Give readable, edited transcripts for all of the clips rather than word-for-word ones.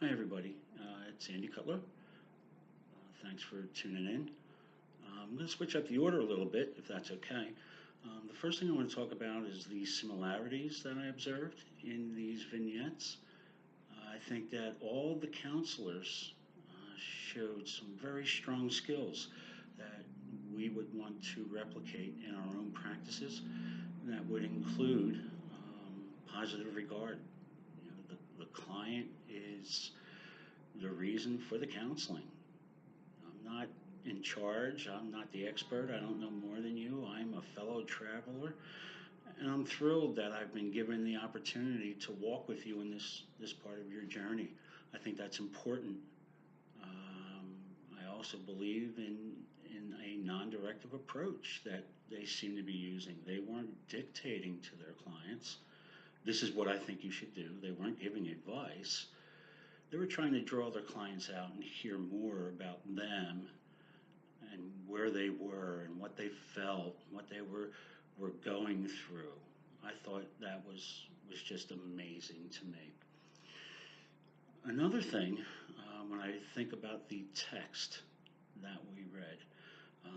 Hi, everybody. It's Andy Cutler. Thanks for tuning in. I'm going to switch up the order a little bit, if that's okay. The first thing I want to talk about is the similarities that I observed in these vignettes. I think that all the counselors showed some very strong skills that we would want to replicate in our own practices. And that would include positive regard. The client is the reason for the counseling. I'm not in charge. I'm not the expert. I don't know more than you. I'm a fellow traveler, and I'm thrilled that I've been given the opportunity to walk with you in this part of your journey. I think that's important. Um, I also believe in a non-directive approach that they seem to be using. They weren't dictating to their clients. This is what I think you should do. They weren't giving advice. They were trying to draw their clients out and hear more about them and where they were and what they felt, what they were going through. I thought that was just amazing to me. Another thing, when I think about the text that we read,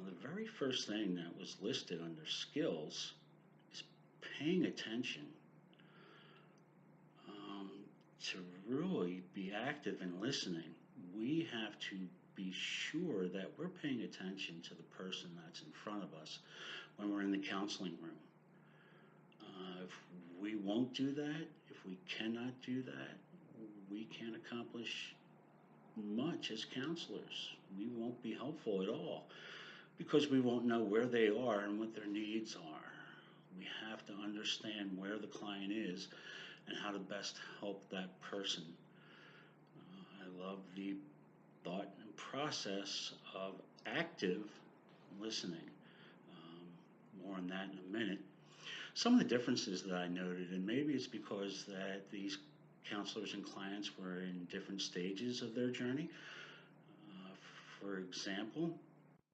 the very first thing that was listed under skills is paying attention. Um, to really be active in listening, we have to be sure that we're paying attention to the person that's in front of us when we're in the counseling room. If we won't do that, if we cannot do that, we can't accomplish much as counselors. We won't be helpful at all because we won't know where they are and what their needs are. We have to understand where the client is and how to best help that person. I love the thought and process of active listening. More on that in a minute. Some of the differences that I noted, and maybe it's because that these counselors and clients were in different stages of their journey. For example,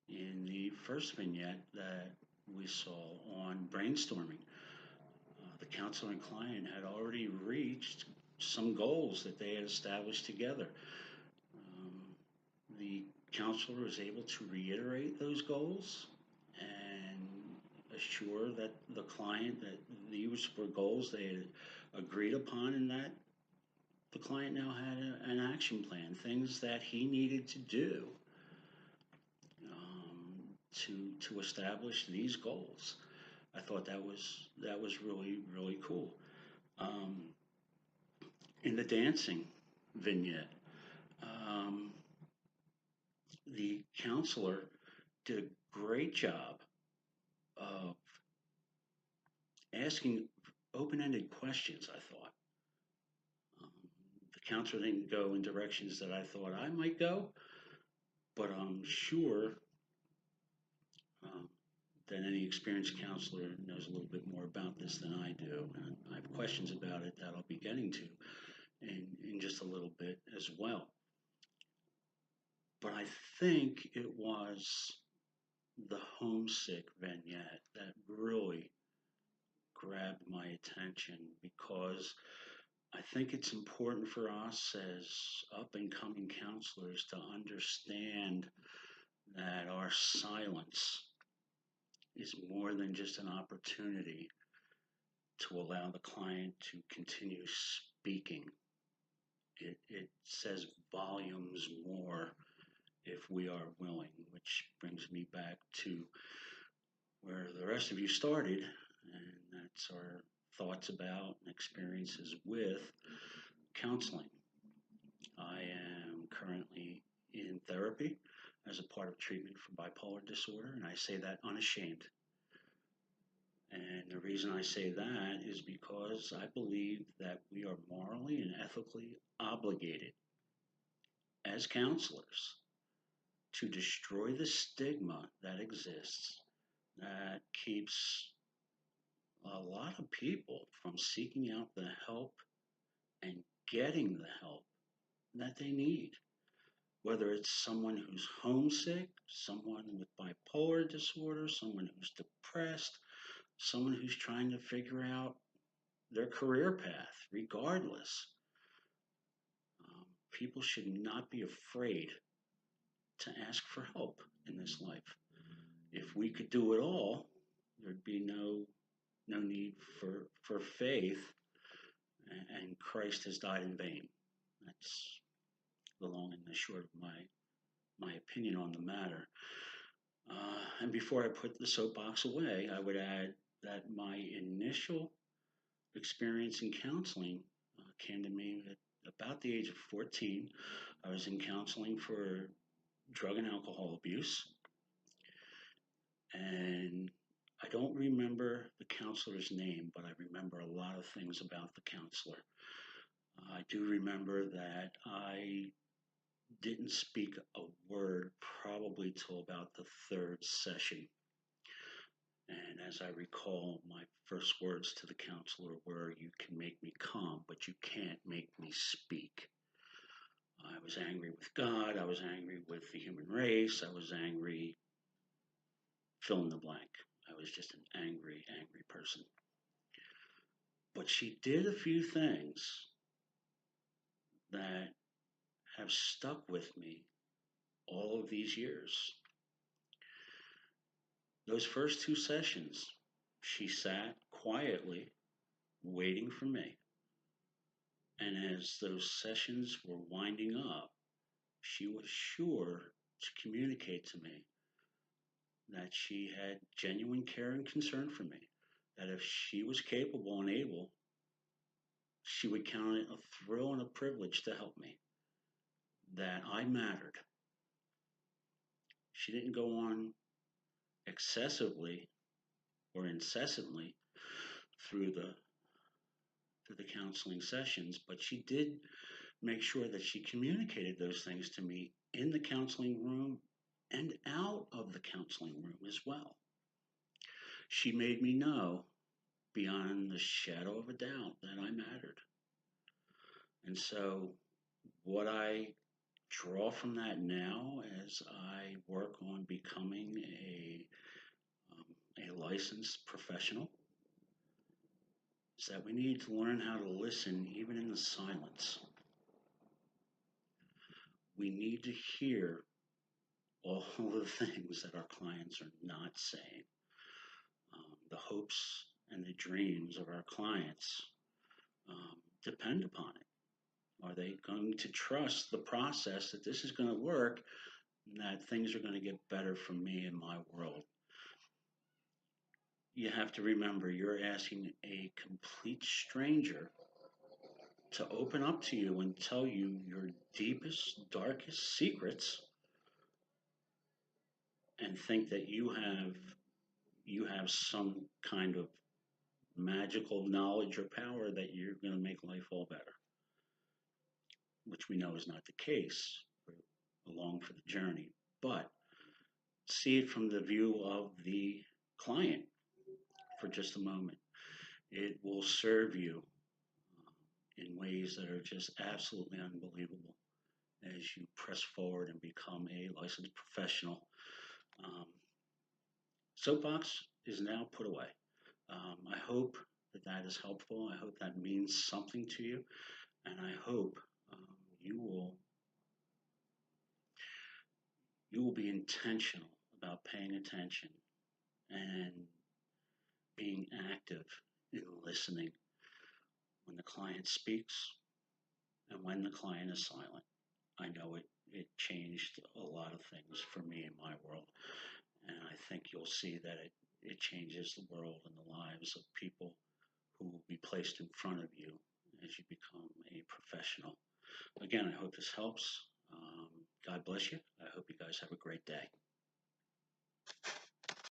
in the first vignette that we saw on brainstorming, the counselor and client had already reached some goals that they had established together. The counselor was able to reiterate those goals and assure that the client that these were goals they had agreed upon and that the client now had an action plan, things that he needed to do to establish these goals. I thought that was really cool. Um, in the dancing vignette, um, the counselor did a great job of asking open-ended questions. I thought the counselor didn't go in directions that I thought I might go, but I'm sure um, that any experienced counselor knows a little bit more about this than I do. And I have questions about it that I'll be getting to in just a little bit as well. But I think it was the homesick vignette that really grabbed my attention because I think it's important for us as up and coming counselors to understand that our silence is more than just an opportunity to allow the client to continue speaking. It says volumes more if we are willing, which brings me back to where the rest of you started, and that's our thoughts about and experiences with counseling. I am currently in therapy as a part of treatment for bipolar disorder, and I say that unashamed. And the reason I say that is because I believe that we are morally and ethically obligated as counselors to destroy the stigma that exists that keeps a lot of people from seeking out the help and getting the help that they need. Whether it's someone who's homesick, someone with bipolar disorder, someone who's depressed, someone who's trying to figure out their career path, regardless. people should not be afraid to ask for help in this life. If we could do it all, there'd be no need for faith, and Christ has died in vain. That's the long and the short of my opinion on the matter. And before I put the soapbox away, I would add that my initial experience in counseling came to me at about the age of 14. I was in counseling for drug and alcohol abuse, and I don't remember the counselor's name, but I remember a lot of things about the counselor. I do remember that I didn't speak a word probably till about the third session. And as I recall, my first words to the counselor were, "You can make me calm, but you can't make me speak." I was angry with God. I was angry with the human race. I was angry, fill in the blank. I was just an angry, angry person. But she did a few things that have stuck with me all of these years. Those first two sessions, she sat quietly waiting for me. And as those sessions were winding up, she was sure to communicate to me that she had genuine care and concern for me, that if she was capable and able, she would count it a thrill and a privilege to help me, that I mattered. She didn't go on excessively or incessantly through the counseling sessions, but she did make sure that she communicated those things to me in the counseling room and out of the counseling room as well. She made me know beyond the shadow of a doubt that I mattered. And so, what I draw from that now as I work on becoming a licensed professional is that we need to learn how to listen even in the silence. We need to hear all the things that our clients are not saying. The hopes and the dreams of our clients depend upon it. Are they going to trust the process that this is going to work and that things are going to get better for me in my world? You have to remember you're asking a complete stranger to open up to you and tell you your deepest, darkest secrets and think that you have some kind of magical knowledge or power that you're going to make life all better, which we know is not the case. We're along for the journey, but see it from the view of the client for just a moment. It will serve you in ways that are just absolutely unbelievable as you press forward and become a licensed professional. Soapbox is now put away. I hope that is helpful. I hope that means something to you, and I hope you will be intentional about paying attention and being active in listening when the client speaks and when the client is silent. I know it changed a lot of things for me in my world, and I think you'll see that it changes the world and the lives of people who will be placed in front of you as you become a professional. Again, I hope this helps. God bless you. I hope you guys have a great day.